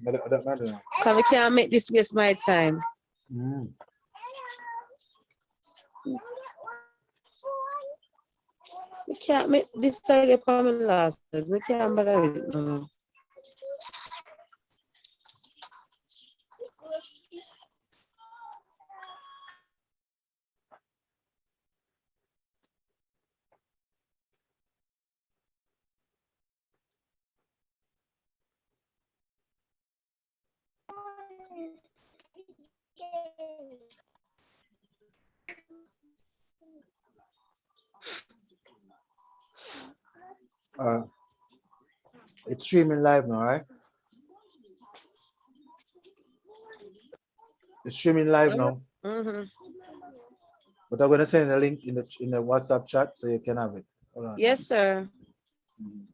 Because we can't make this waste my time. Mm. We can't make this target for me last week. We can't bother with it no. Uh, it's streaming live now, right? It's streaming live now. Mm-hmm. But I'm gonna send a link in the WhatsApp chat so you can have it. Hold on. Yes, sir. Mhm.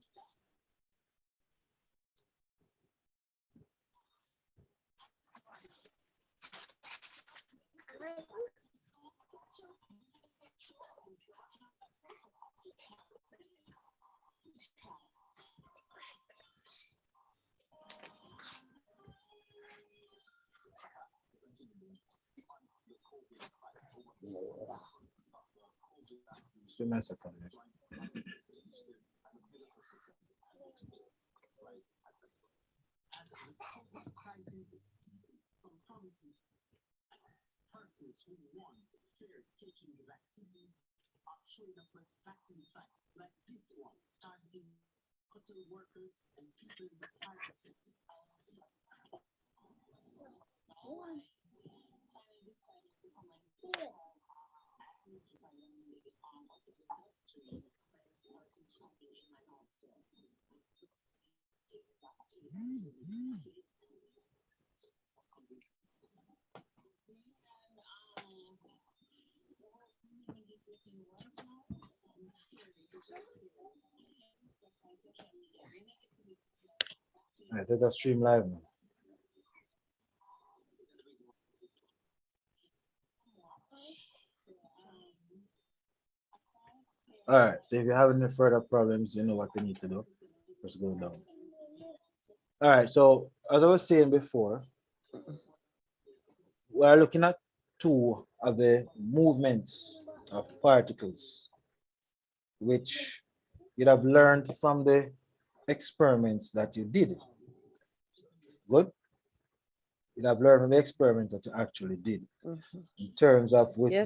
Just give me a second. All right, let us stream live now. All right, so if you have any further problems, you know what you need to do. Just go down. All right, so as I was saying before, we're looking at two of the movements of particles, which you'd have learned from the experiments that you did. Good? You'd have learned from the experiments that you actually did in terms of with Yeah.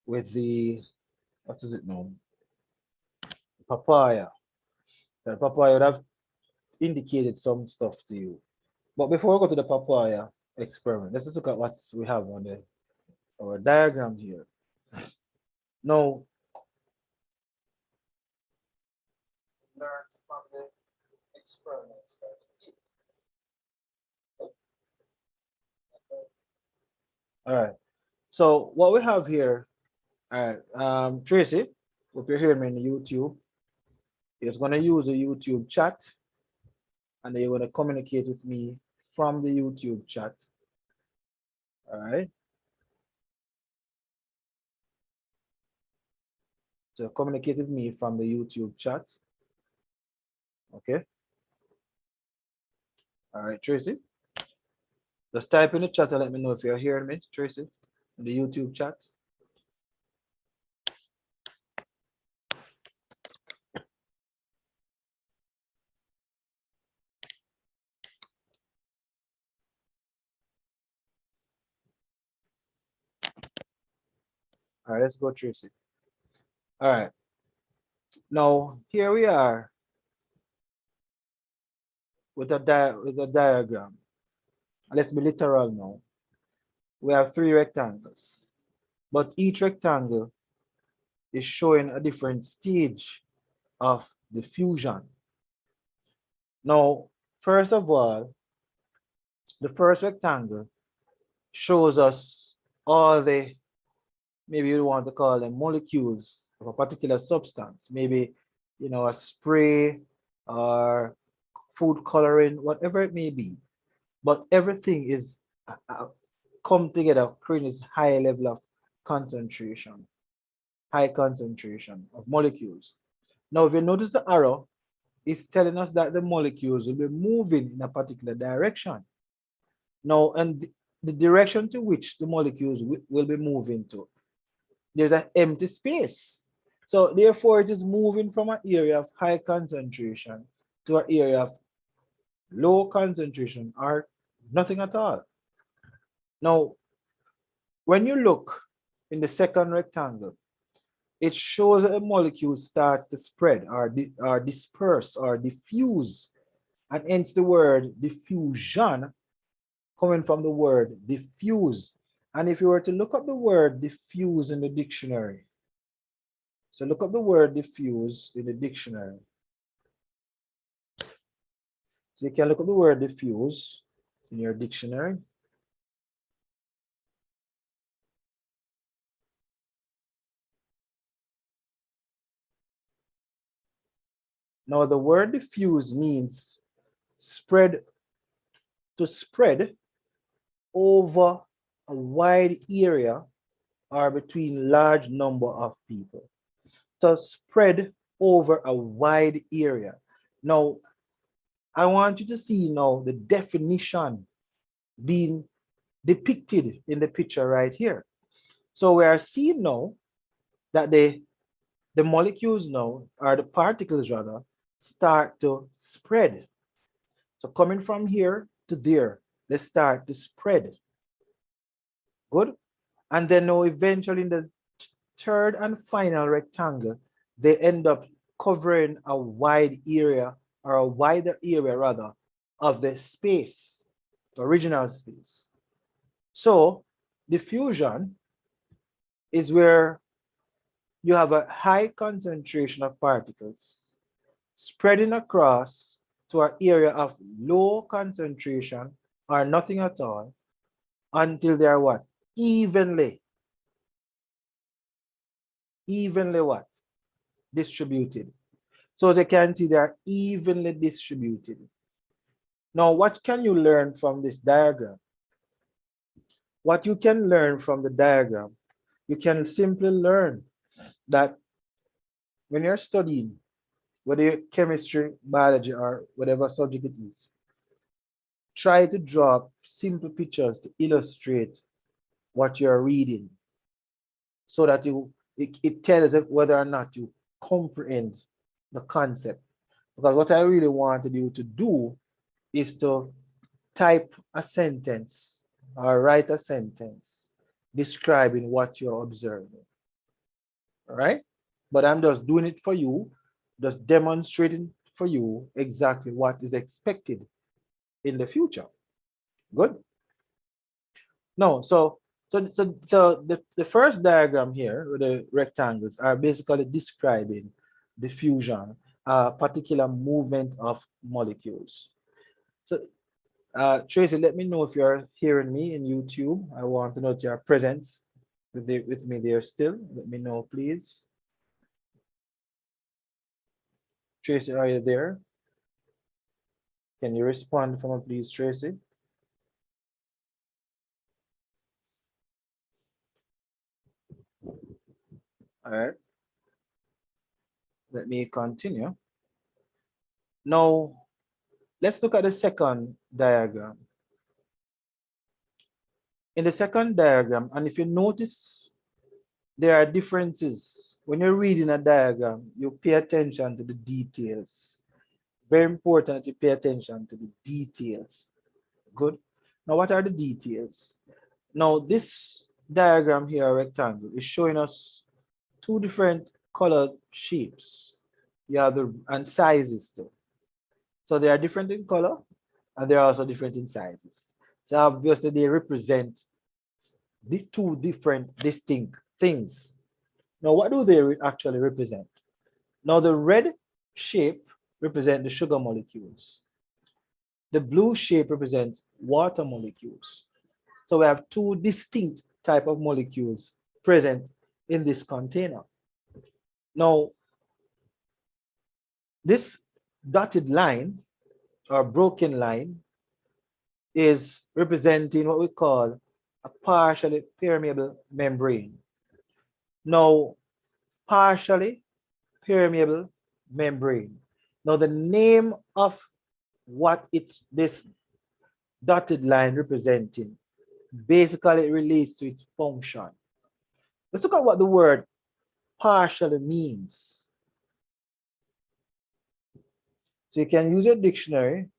the what is it now? Papaya. The papaya would have indicated some stuff to you. But before we go to the papaya experiment, let's just look at what we have on our diagram here. Now, learn from the experiments that we did. All right. So what we have here, all right, Tracy, if you're hearing me in YouTube, is going to use the YouTube chat, and then you're going to communicate with me from the YouTube chat. All right. So communicate with me from the YouTube chat. Okay. All right, Tracy. Just type in the chat and let me know if you're hearing me, Tracy, in the YouTube chat. All right, let's go, Tracy. All right. Now, here we are with a diagram. Let's be literal now. We have three rectangles, but each rectangle is showing a different stage of diffusion. Now, first of all, the first rectangle shows us all the, maybe you want to call them molecules of a particular substance, maybe, you know, a spray or food coloring, whatever it may be. But everything is come together, creating this high level of high concentration of molecules. Now, if you notice the arrow, is telling us that the molecules will be moving in a particular direction. Now, and the direction to which the molecules will be moving to, there's an empty space. So therefore, it is moving from an area of high concentration to an area of low concentration or nothing at all. Now, when you look in the second rectangle, it shows that the molecule starts to spread or disperse or diffuse, and hence the word diffusion coming from the word diffuse. And if you were to look up the word diffuse in the dictionary, so look up the word diffuse in the dictionary. So you can look up the word diffuse in your dictionary. Now the word diffuse means spread, to spread over a wide area or between large number of people. So spread over a wide area. Now, I want you to see now the definition being depicted in the picture right here. So we are seeing now that the molecules now, or the particles rather, start to spread. So coming from here to there, they start to spread. Good. And then now eventually in the third and final rectangle, they end up covering a wide area, or a wider area rather, of the space, the original space. So diffusion is where you have a high concentration of particles spreading across to an area of low concentration or nothing at all until they are what? Evenly what? Distributed. So as you can see, they are evenly distributed. Now, what can you learn from this diagram? What you can learn from the diagram, you can simply learn that when you're studying, whether you're chemistry, biology, or whatever subject it is, try to draw simple pictures to illustrate what you're reading so that it tells us whether or not you comprehend the concept. Because what I really wanted you to do is to type a sentence or write a sentence describing what you're observing. All right? But I'm just doing it for you, just demonstrating for you exactly what is expected in the future. Good. No, so the first diagram here with the rectangles are basically describing diffusion, a particular movement of molecules. So Tracy, let me know if you're hearing me in YouTube. I want to know that you're present with me there still. Let me know, please. Tracy, are you there? Can you respond for me, please, Tracy? All right. Let me continue. Now, let's look at the second diagram. In the second diagram, and if you notice, there are differences. When you're reading a diagram, you pay attention to the details. Very important that you pay attention to the details. Good. Now, what are the details? Now, this diagram here, rectangle, is showing us two different colored shapes. You have and sizes too. So they are different in color and they're also different in sizes. So obviously they represent the two different distinct things. Now, what do they actually represent? Now, the red shape represents the sugar molecules. The blue shape represents water molecules. So we have two distinct type of molecules present in this container. Now, this dotted line or broken line is representing what we call a partially permeable membrane. Now, partially permeable membrane Now the name of what it's this dotted line representing, basically it relates to its function. Let's look at what the word partially means. So you can use your dictionary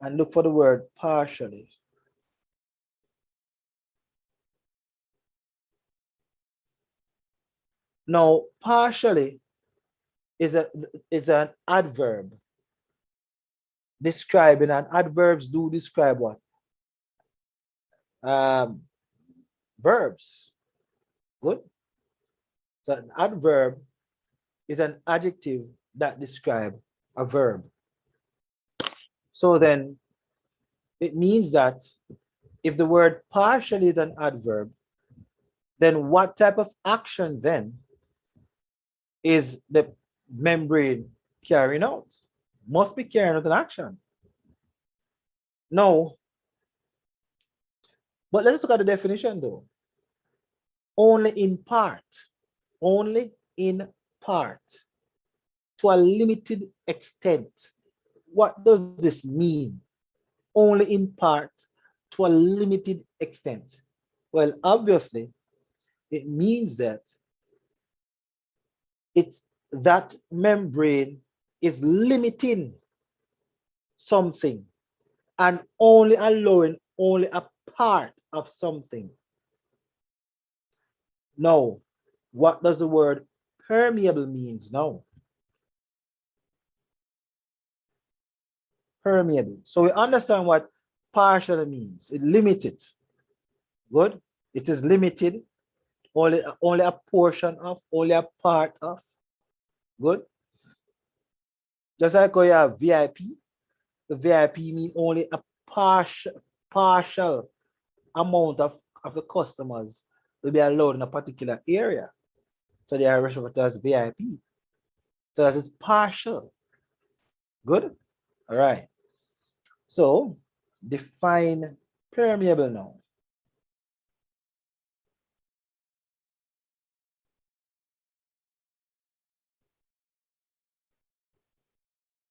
and look for the word partially. Now, partially is an adverb describing, and adverbs do describe what? Verbs. Good. So an adverb is an adjective that describes a verb. So then it means that if the word partially is an adverb, then what type of action then is the membrane carrying out? Must be carrying out an action. No. But let's look at the definition though. Only in part. Only in part. To a limited extent. What does this mean? Only in part, to a limited extent. Well, obviously, it means that that membrane is limiting something and only allowing only a part of something. Now, what does the word permeable means now? Permeable. So we understand what partial means. It limits it. Good. It is limited. Only a portion of, only a part of. Good. Just like how you have VIP, the VIP means only a partial amount of the customers will be allowed in a particular area. So they are referred to as VIP. So that is partial. Good. All right. So define permeable now.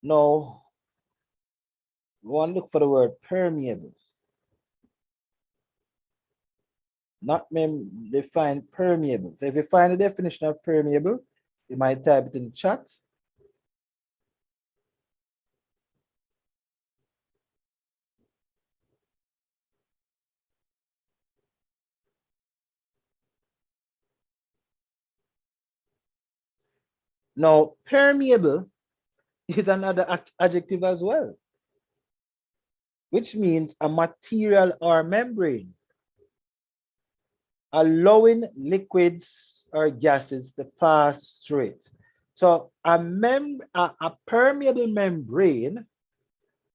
Now, we want to look for the word permeable. Not define permeable. So if you find a definition of permeable, you might type it in the chat. Now, permeable is another adjective as well, which means a material or membrane, allowing liquids or gases to pass through it. So a permeable membrane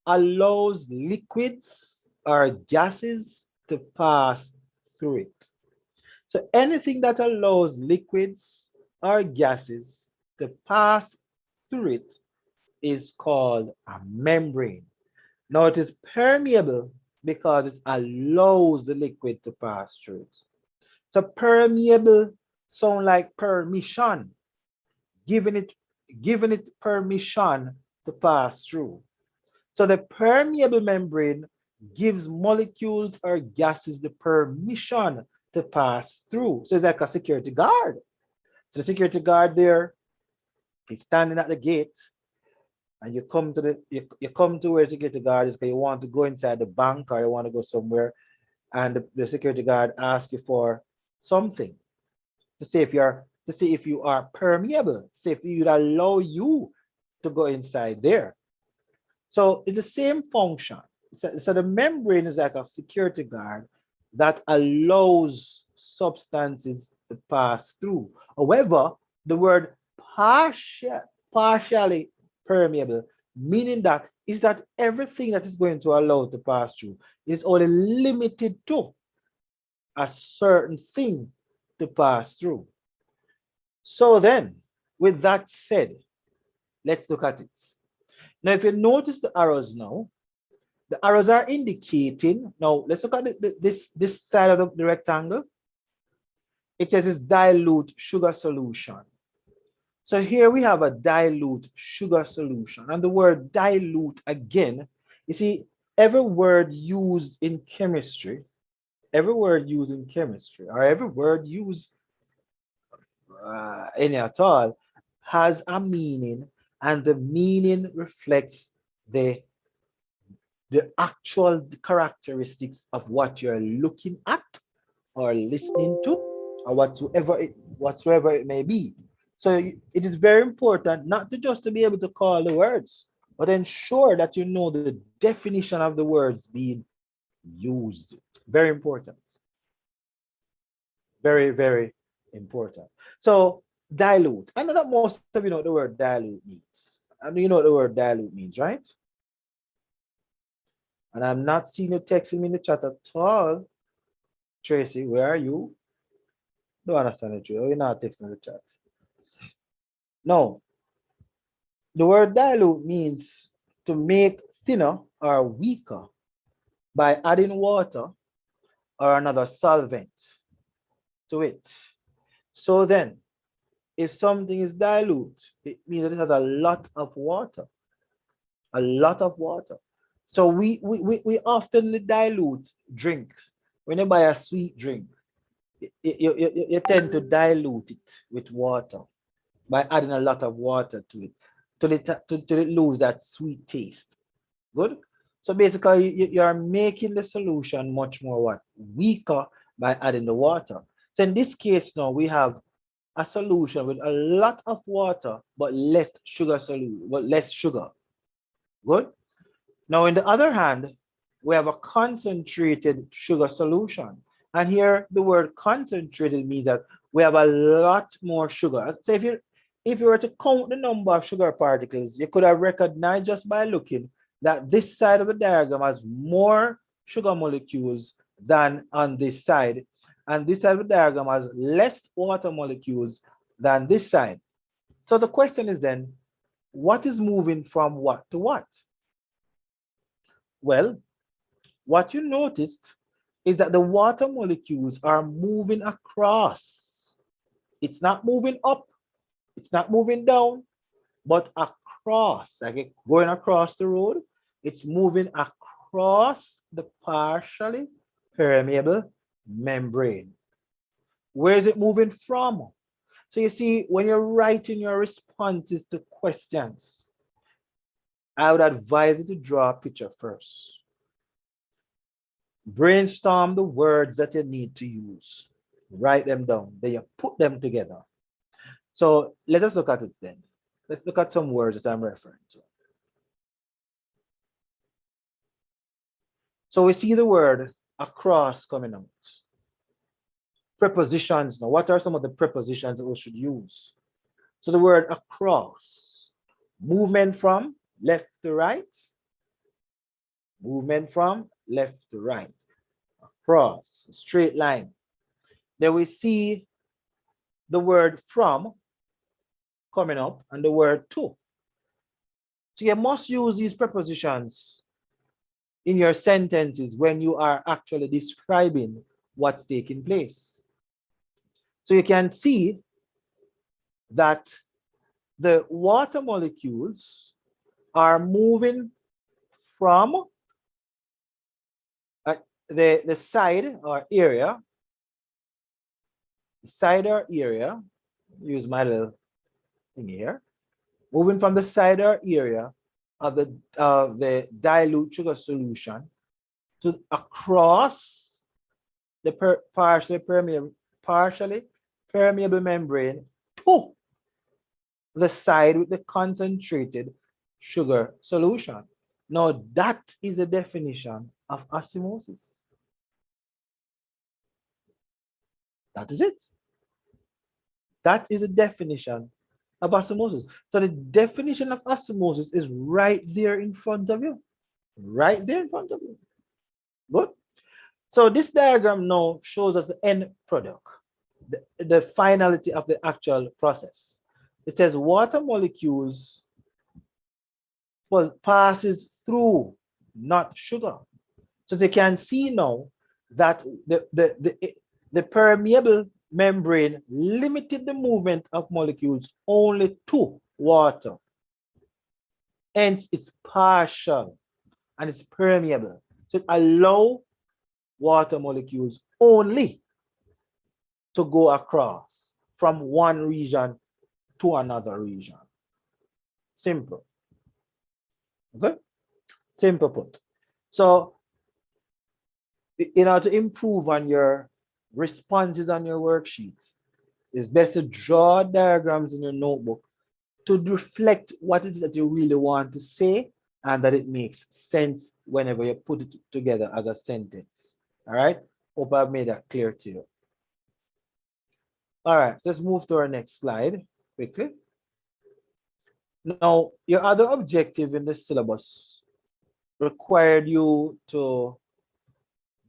allows liquids or gases to pass through it. So anything that allows liquids or gases to pass through it is called a membrane. Now it is permeable because it allows the liquid to pass through it. So permeable sound like permission, giving it permission to pass through. So the permeable membrane gives molecules or gases the permission to pass through. So it's like a security guard. So the security guard there is standing at the gate, and you come to where the security guard is because you want to go inside the bank or you want to go somewhere, and the security guard asks you for something to see if you are permeable, see if he would allow you to go inside there. So it's the same function. So the membrane is like a security guard that allows substances to pass through. However, the word partially permeable, meaning that is that everything that is going to allow to pass through is only limited to a certain thing to pass through. So then, with that said, let's look at it. Now, if you notice the arrows now, the arrows are indicating, now let's look at this side of the rectangle. It says it's dilute sugar solution. So here we have a dilute sugar solution. And the word dilute again, you see, every word used in chemistry, every word used in chemistry, or every word used any at all, has a meaning, and the meaning reflects the actual characteristics of what you're looking at or listening to, or whatsoever it may be. So it is very important not to just to be able to call the words, but ensure that you know the definition of the words being used. Very important. Very, very important. So dilute. I know that most of you know what the word dilute means. I know you know what the word dilute means, right? And I'm not seeing you texting me in the chat at all. Tracy, where are you? Don't understand it, Tracy. You're not texting in the chat. No, the word dilute means to make thinner or weaker by adding water or another solvent to it. So then, if something is dilute, it means that it has a lot of water. A lot of water. So we often dilute drinks. When you buy a sweet drink, you tend to dilute it with water by adding a lot of water to it to lose that sweet taste. Good. So basically, you're making the solution much more what? Weaker by adding the water. So in this case now, we have a solution with a lot of water, but less sugar less sugar. Good. Now, in the other hand, we have a concentrated sugar solution. And here the word concentrated means that we have a lot more sugar. So if you were to count the number of sugar particles, you could have recognized just by looking that this side of the diagram has more sugar molecules than on this side. And this side of the diagram has less water molecules than this side. So the question is then, what is moving from what to what? Well, what you noticed is that the water molecules are moving across. It's not moving up, it's not moving down, but across, like going across the road. It's moving across the partially permeable membrane. Where is it moving from? So you see, when you're writing your responses to questions, I would advise you to draw a picture first. Brainstorm the words that you need to use. Write them down. Then you put them together. So let us look at it then. Let's look at some words that I'm referring to. So we see the word across coming out. Prepositions now. What are some of the prepositions that we should use? So the word across. Movement from left to right. Movement from left to right. Across, straight line. Then we see the word from coming up and the word to. So you must use these prepositions in your sentences when you are actually describing what's taking place. So you can see that the water molecules are moving from the side or area, use my little thing here, moving from the side or area of the dilute sugar solution to across the partially permeable membrane to the side with the concentrated sugar solution. Now that is the definition of osmosis. That is it. That is the definition of osmosis. So the definition of osmosis is right there in front of you. Right there in front of you. Good. So this diagram now shows us the end product, the finality of the actual process. It says water molecules passes through, not sugar. So they can see now that the permeable membrane limited the movement of molecules only to water. Hence, it's partial and it's permeable. So it allows water molecules only to go across from one region to another region. Simple. Okay? Simple put. So in order to improve on your responses on your worksheet, it's best to draw diagrams in your notebook to reflect what it is that you really want to say and that it makes sense whenever you put it together as a sentence. All right? Hope I've made that clear to you. All right, so let's move to our next slide quickly. Now, your other objective in the syllabus required you to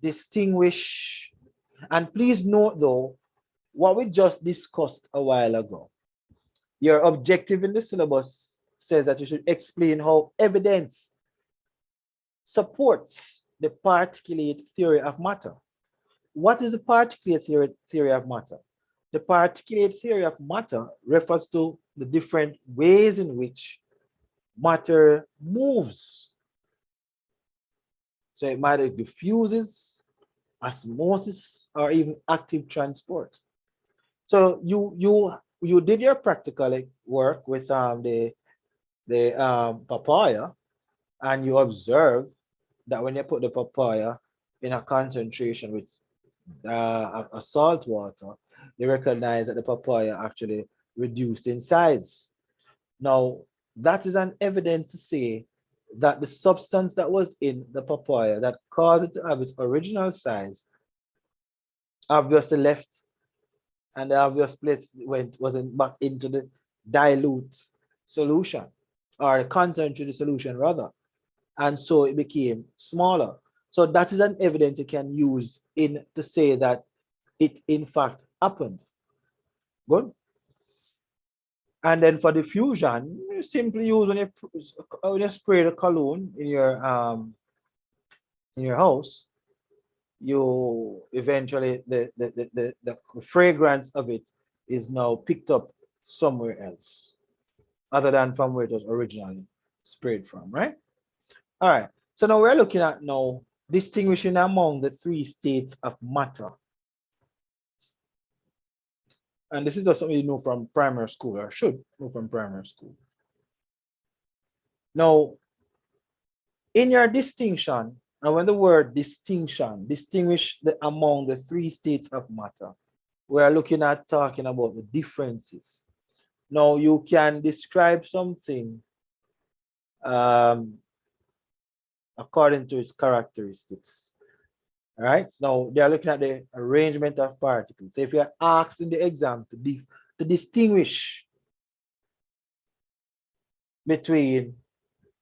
distinguish, and please note though, what we just discussed a while ago. Your objective in the syllabus says that you should explain how evidence supports the particulate theory of matter. What is the particulate theory of matter? The particulate theory of matter refers to the different ways in which matter moves. So it might diffuses, osmosis, or even active transport. So you did your practical work with the papaya, and you observed that when you put the papaya in a concentration with a salt water, you recognize that the papaya actually reduced in size. Now, that is an evidence to say that the substance that was in the papaya that caused it to have its original size obviously left, and the obvious place wasn't back into the dilute solution, or the content to the solution rather, and so it became smaller. So that is an evidence you can use in to say that it in fact happened. Good. And then for diffusion, you simply use when you spray the cologne in your house, you eventually the fragrance of it is now picked up somewhere else other than from where it was originally sprayed from, right? All right. So now we're looking at now distinguishing among the three states of matter. And this is just something you know from primary school, or should know from primary school. Now, in your distinction, and when the word distinction, distinguish among the three states of matter, we are looking at talking about the differences. Now, you can describe something according to its characteristics. All right, so now they are looking at the arrangement of particles. So if you are asked in the exam to distinguish between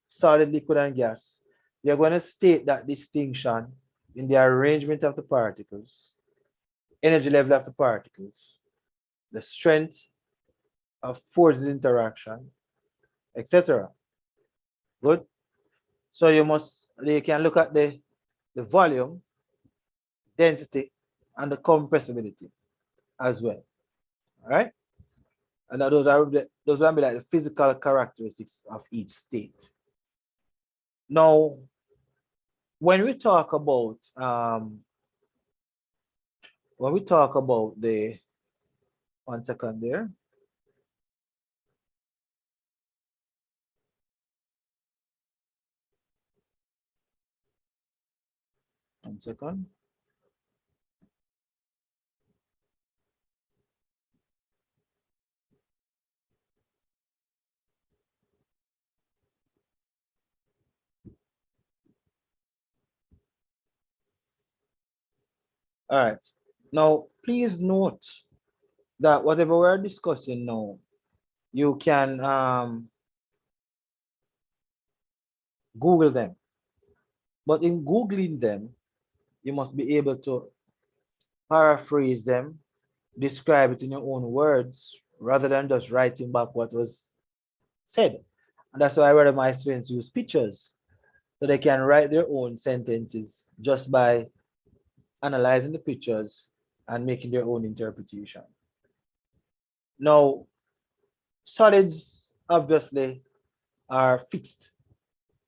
solid, liquid, and gas, you're going to state that distinction in the arrangement of the particles, energy level of the particles, the strength of forces interaction, etc. Good. So you can look at the volume, density, and the compressibility as well. All right. And those are be like the physical characteristics of each state. Now, when we talk about the 1 second there. One second. All right. Now, please note that whatever we're discussing now, you can Google them. But in Googling them, you must be able to paraphrase them, describe it in your own words, rather than just writing back what was said. And that's why I rather my students use pictures, so they can write their own sentences just by analyzing the pictures and making their own interpretation. Now, solids obviously are fixed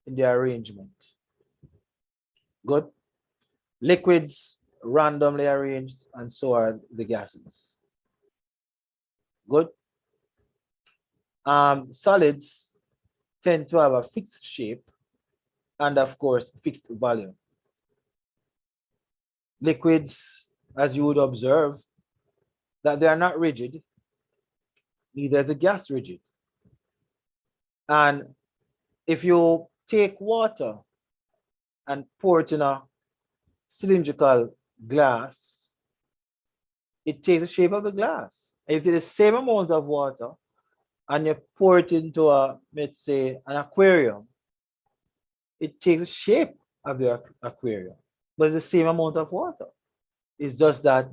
in their arrangement. Good. Liquids randomly arranged, and so are the gases. Good. Solids tend to have a fixed shape and, of course, fixed volume. Liquids, as you would observe, that they are not rigid, neither is the gas rigid. And if you take water and pour it in a cylindrical glass, it takes the shape of the glass. If it's the same amount of water and you pour it into let's say, an aquarium, it takes the shape of the aquarium, but it's the same amount of water. It's just that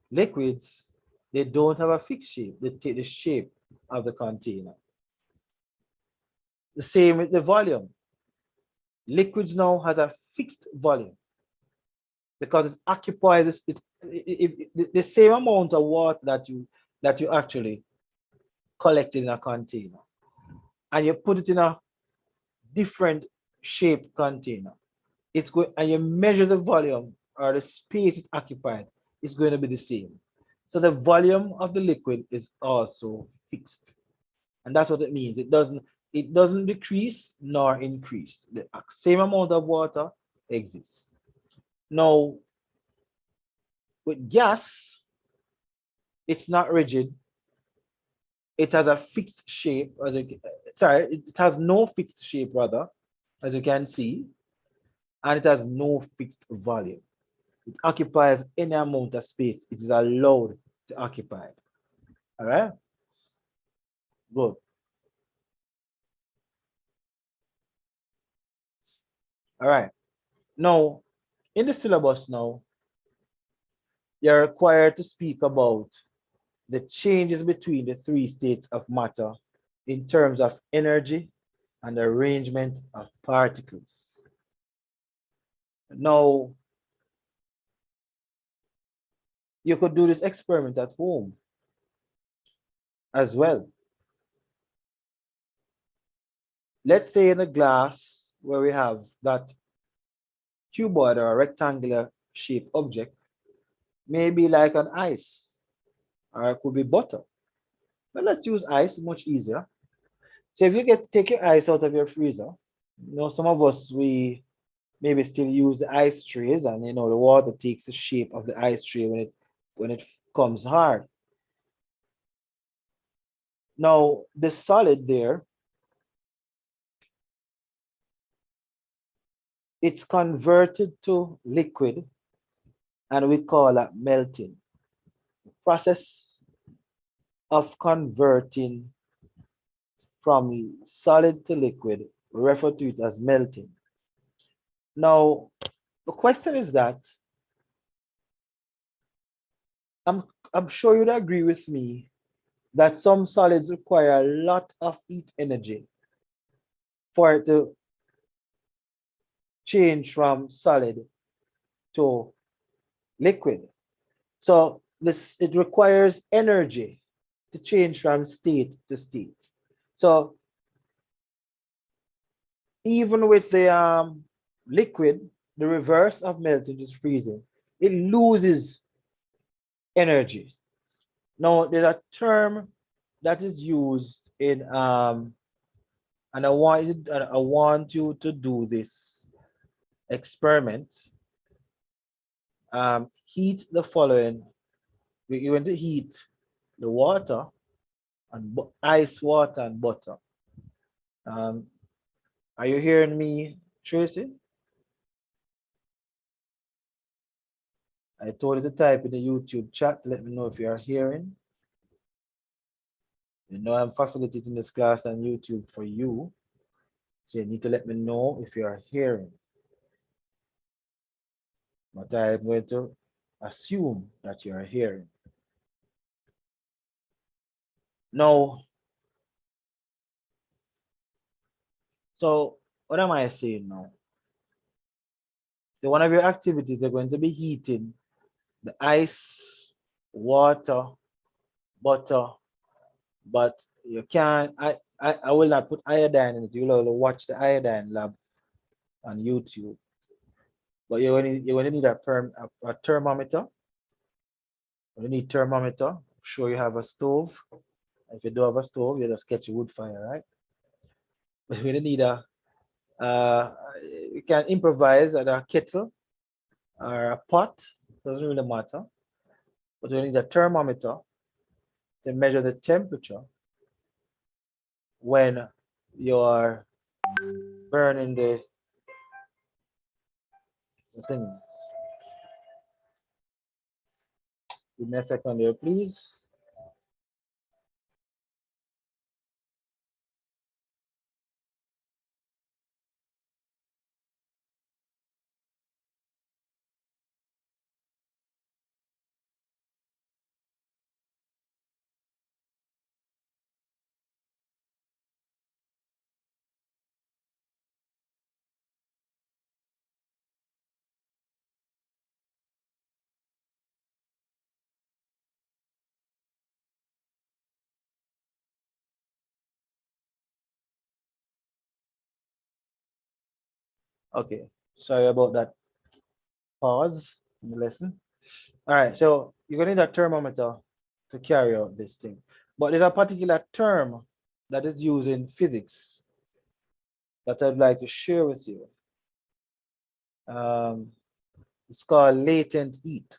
liquids, they don't have a fixed shape. They take the shape of the container. The same with the volume. Liquids now has a fixed volume because it occupies the same amount of water that you actually collected in a container, and you put it in a different shaped container. It's going, and you measure the volume or the space it occupied, it's going to be the same. So the volume of the liquid is also fixed, and that's what it means. It doesn't decrease nor increase. The same amount of water exists. Now, with gas, it's not rigid. It has a fixed shape, it has no fixed shape, rather, as you can see, and it has no fixed volume. It occupies any amount of space it is allowed to occupy. All right? Good. All right. Now, in the syllabus now, you're required to speak about the changes between the three states of matter in terms of energy and arrangement of particles. Now, you could do this experiment at home as well. Let's say in a glass where we have that cuboid or a rectangular shaped object, maybe like an ice, or it could be butter. But let's use ice, much easier. So if you take your ice out of your freezer, some of us, we maybe still use the ice trays, and the water takes the shape of the ice tray when it comes hard. Now the solid there, it's converted to liquid, and we call that melting. The process of converting from solid to liquid, we refer to it as melting. Now, the question is that, I'm sure you'd agree with me that some solids require a lot of heat energy for it to change from solid to liquid. So it requires energy to change from state to state. So even with the liquid, the reverse of melting is freezing. It loses energy. Now, there's a term that is used in and I want you to do this experiment. Heat the following. We're going to heat the water and ice water and butter. Are you hearing me, Tracy? I told you to type in the YouTube chat to let me know if you are hearing. I'm facilitating this class on YouTube for you. So you need to let me know if you are hearing. But I'm going to assume that you are hearing. Now, so what am I saying now? So one of your activities, they're going to be heating the ice water, butter, but you can't, I will not put iodine in it. You'll have to watch the iodine lab on YouTube. But you're going to need a thermometer. You need thermometer. Sure you have a stove. If you don't have a stove, you just catch a wood fire, right? But you're going to need you can improvise at a kettle or a pot. Doesn't really matter. But you need a thermometer to measure the temperature when you're burning the thing. Give me a second here, please. Okay, sorry about that pause in the lesson. All right, so you're gonna need a thermometer to carry out this thing. But there's a particular term that is used in physics that I'd like to share with you. It's called latent heat.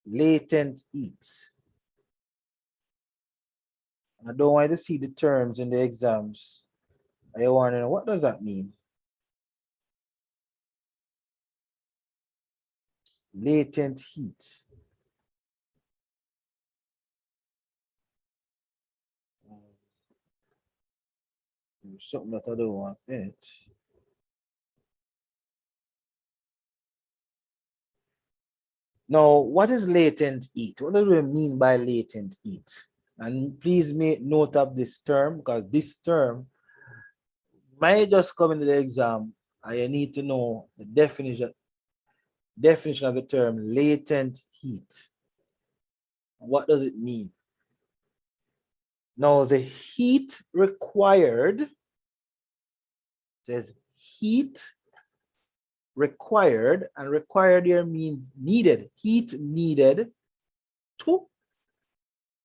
Latent heat. I don't want you to see the terms in the exams. I want to know, what does that mean? Latent heat. There's something that I don't want in it. Now, what is latent heat? What do we mean by latent heat? And please make note of this term, because this term might just come into the exam and you need to know the definition of the term latent heat. What does it mean? Now, the heat required, says heat required, and required here means needed. Heat needed to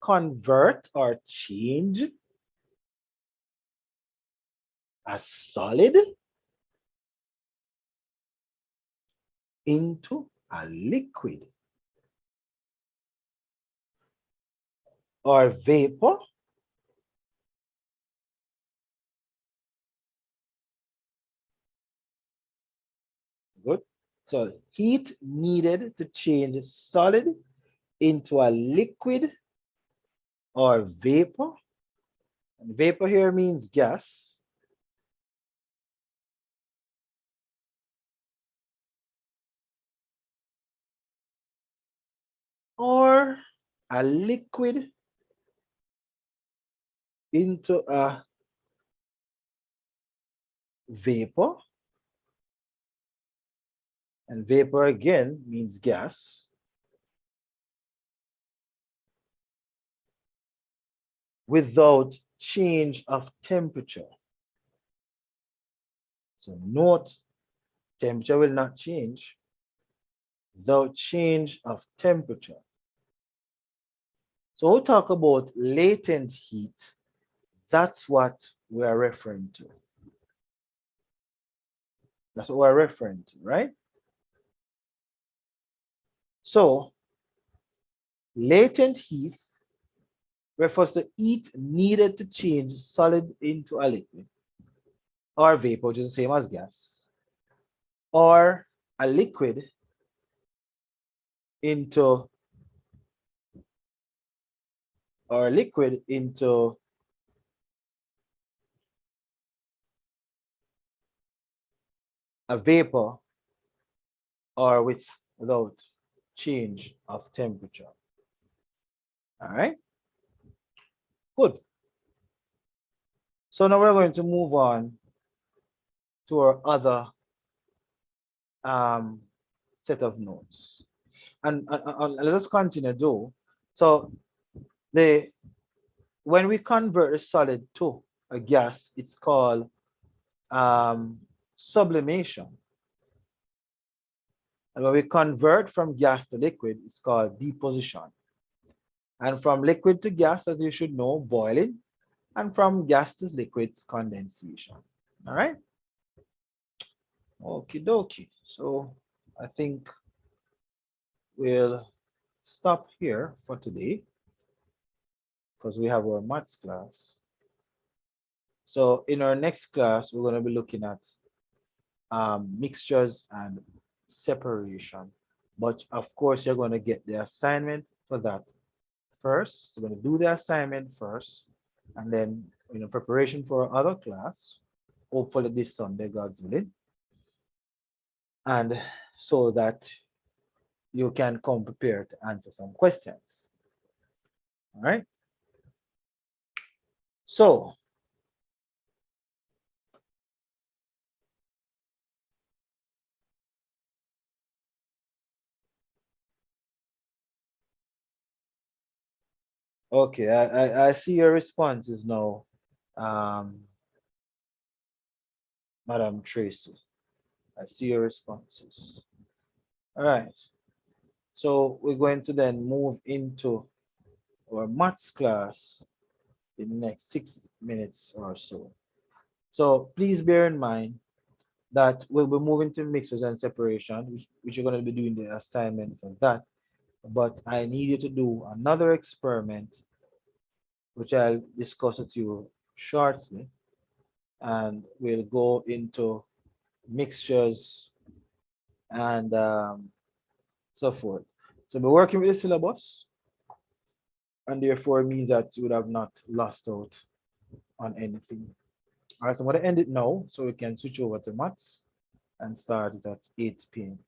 convert or change a solid into a liquid or vapor good. So heat needed to change solid into a liquid or vapor. And vapor here means gas. Or a liquid into a vapor. And vapor again means gas. Without change of temperature. So note, temperature will not change without change of temperature. So we'll talk about latent heat. That's what we're referring to. That's what we're referring to, right? So latent heat refers to heat needed to change solid into a liquid or vapor, which is the same as gas, or a liquid into a vapor or without change of temperature. All right, good. So now we're going to move on to our other set of notes. And let us continue though. So the when we convert a solid to a gas, it's called sublimation. And when we convert from gas to liquid, it's called deposition. And from liquid to gas, as you should know, boiling. And from gas to liquids, condensation. All right. Okie dokie. So I think we'll stop here for today because we have our maths class. So in our next class, we're going to be looking at mixtures and separation. But of course, you're going to get the assignment for that first. You're going to do the assignment first, and then preparation for other class, hopefully this Sunday, God's willing. And so that you can come prepared to answer some questions. All right. So okay, I see your responses now, Madam Tracy. I see your responses. All right. So we're going to then move into our maths class in the next 6 minutes or so. So please bear in mind that we'll be moving to mixtures and separation, which you're going to be doing the assignment for that. But I need you to do another experiment, which I'll discuss with you shortly. And we'll go into mixtures and so forth. So we're working with the syllabus, and therefore means that you would have not lost out on anything. All right, so I'm going to end it now so we can switch over to maths and start it at 8 p.m.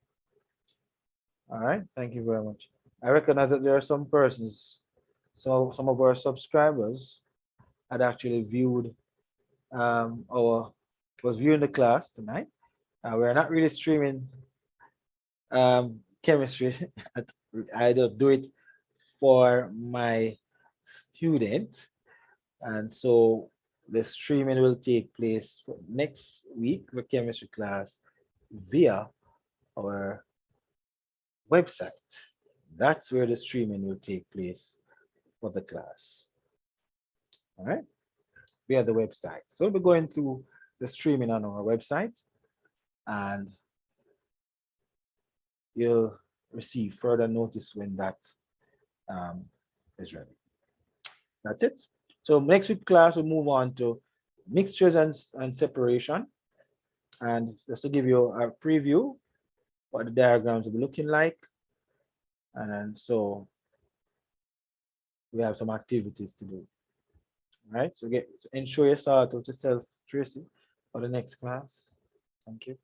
All right, thank you very much. I recognize that there are some persons, so some of our subscribers had actually viewed was viewing the class tonight. We're not really streaming chemistry. I just do it for my student, and so the streaming will take place next week for chemistry class via our website. That's where the streaming will take place for the class. All right, via the website. So we'll be going through the streaming on our website, and you'll receive further notice when that is ready. That's it. So next week class, we'll move on to mixtures and separation. And just to give you a preview, what the diagrams will be looking like. And so we have some activities to do. All right, so ensure you start out yourself, Tracy, for the next class. Thank you.